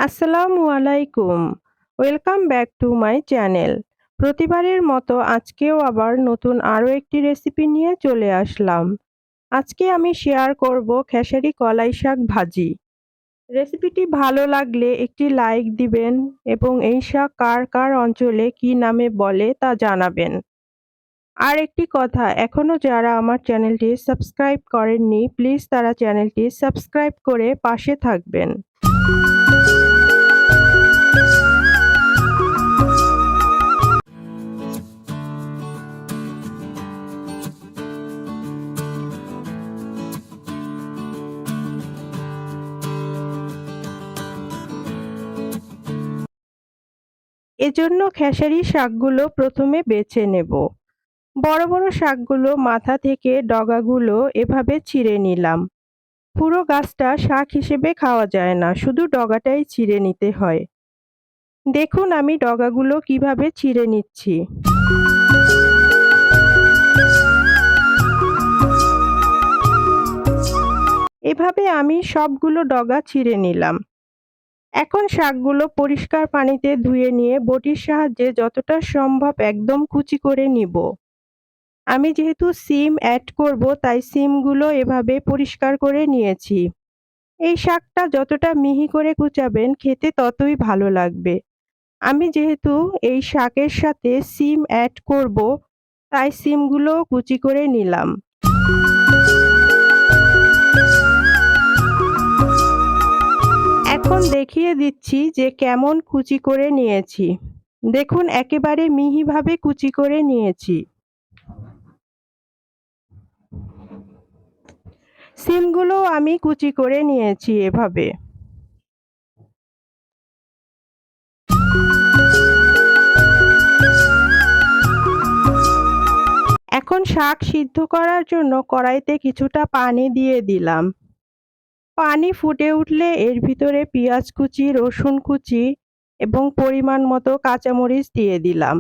আসসালামু আলাইকুম। Welcome back to my channel. প্রতিবারের মতো আজকেও আবার নতুন আরও একটি রেসিপি নিয়ে চলে আসলাম। আজকে আমি শেয়ার করব খেসারি কলাই শাক ভাজি। রেসিপিটি ভালো লাগলে একটি লাইক দিবেন এবং এই শাক কার কার অঞ্চলে কী নামে বলে তা জানাবেন। আর একটি কথা, এখনও যারা আমার চ্যানেলটি সাবস্ক্রাইব করেননি প্লিজ তারা চ্যানেলটি সাবস্ক্রাইব করে পাশে থাকবেন। এজন্য খেসারি শাকগুলো প্রথমে বেছে নেব। বড় বড় শাকগুলো মাথা থেকে ডগাগুলো এভাবে ছিঁড়ে নিলাম। পুরো গাছটা শাক হিসেবে খাওয়া যায় না, শুধু ডগাটাই ছিঁড়ে নিতে হয়। দেখুন আমি ডগাগুলো কিভাবে ছিঁড়ে নিচ্ছি। এভাবে আমি সবগুলো ডগা ছিঁড়ে নিলাম। এখন শাকগুলো পরিষ্কার পানিতে ধুয়ে নিয়ে বটির সাহায্যে যতটা সম্ভব একদম কুচি করে নিব। আমি যেহেতু সিম অ্যাড করব তাই সিমগুলো এভাবে পরিষ্কার করে নিয়েছি। এই শাকটা যতটা মিহি করে কুচাবেন খেতে ততই ভালো লাগবে। আমি যেহেতু এই শাকের সাথে সিম অ্যাড করব তাই সিমগুলো কুচি করে নিলাম। এখন দেখিয়ে দিচ্ছি যে কেমন কুচি করে নিয়েছি। দেখুন একেবারে মিহিভাবে কুচি করে নিয়েছি। সিমগুলো আমি কুচি করে নিয়েছি এভাবে। এখন শাক সিদ্ধ করার জন্য কড়াইতে কিছুটা পানি দিয়ে দিলাম। পানি ফুটে উঠলে এর ভিতরে পেঁয়াজ কুচি, রসুন কুচি এবং পরিমাণ মতো কাঁচামরিচ দিয়ে দিলাম।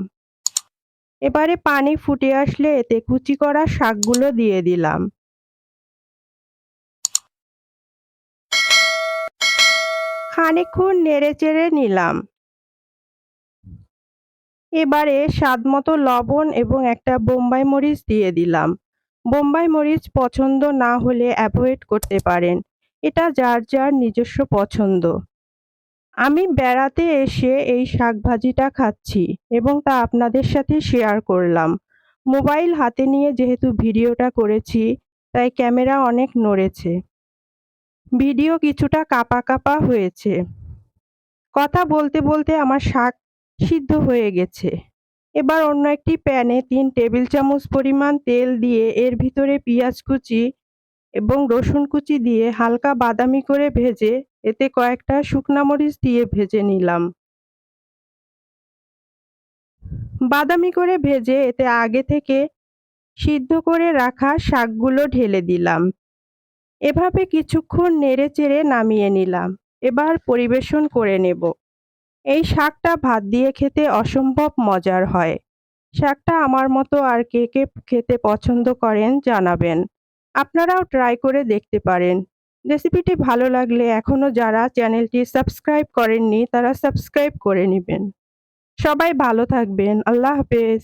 এবারে পানি ফুটে আসলে এতে কুচি করা শাকগুলো দিয়ে দিলাম। খানিকক্ষণ নেড়েচেড়ে নিলাম। এবারে স্বাদমতো লবণ এবং একটা বোম্বাই মরিচ দিয়ে দিলাম। বোম্বাই মরিচ পছন্দ না হলে অ্যাভয়েড করতে পারেন। এটা যার যার নিজস্ব পছন্দ। আমি বেড়াতে এসে এই শাক ভাজিটা খাচ্ছি এবং তা আপনাদের সাথে শেয়ার করলাম। মোবাইল হাতে নিয়ে যেহেতু ভিডিওটা করেছি তাই ক্যামেরা অনেক নড়েছে। ভিডিও কিছুটা কাঁপা কাঁপা হয়েছে। কথা বলতে বলতে আমার শাক সিদ্ধ হয়ে গেছে। এবার অন্য একটি প্যানে ৩ টেবিল চামচ পরিমাণ তেল দিয়ে এর ভিতরে পেঁয়াজ কুচি এবং রসুন কুচি দিয়ে হালকা বাদামি করে ভেজে এতে কয়েকটা শুকনা মরিচ দিয়ে ভেজে নিলাম। বাদামি করে ভেজে এতে আগে থেকে সিদ্ধ করে রাখা শাকগুলো ঢেলে দিলাম। এভাবে কিছুক্ষণ নেড়েচেড়ে নামিয়ে নিলাম। এবার পরিবেশন করে নেব। এই শাকটা ভাত দিয়ে খেতে অসম্ভব মজার হয়। শাকটা আমার মতো আর কে কে খেতে পছন্দ করেন জানাবেন। আপনারাও ট্রাই করে দেখতে পারেন। রেসিপিটি ভালো লাগলে এখনও যারা চ্যানেলটি সাবস্ক্রাইব করেননি তারা সাবস্ক্রাইব করে নেবেন। সবাই ভালো থাকবেন। আল্লাহ হাফেজ।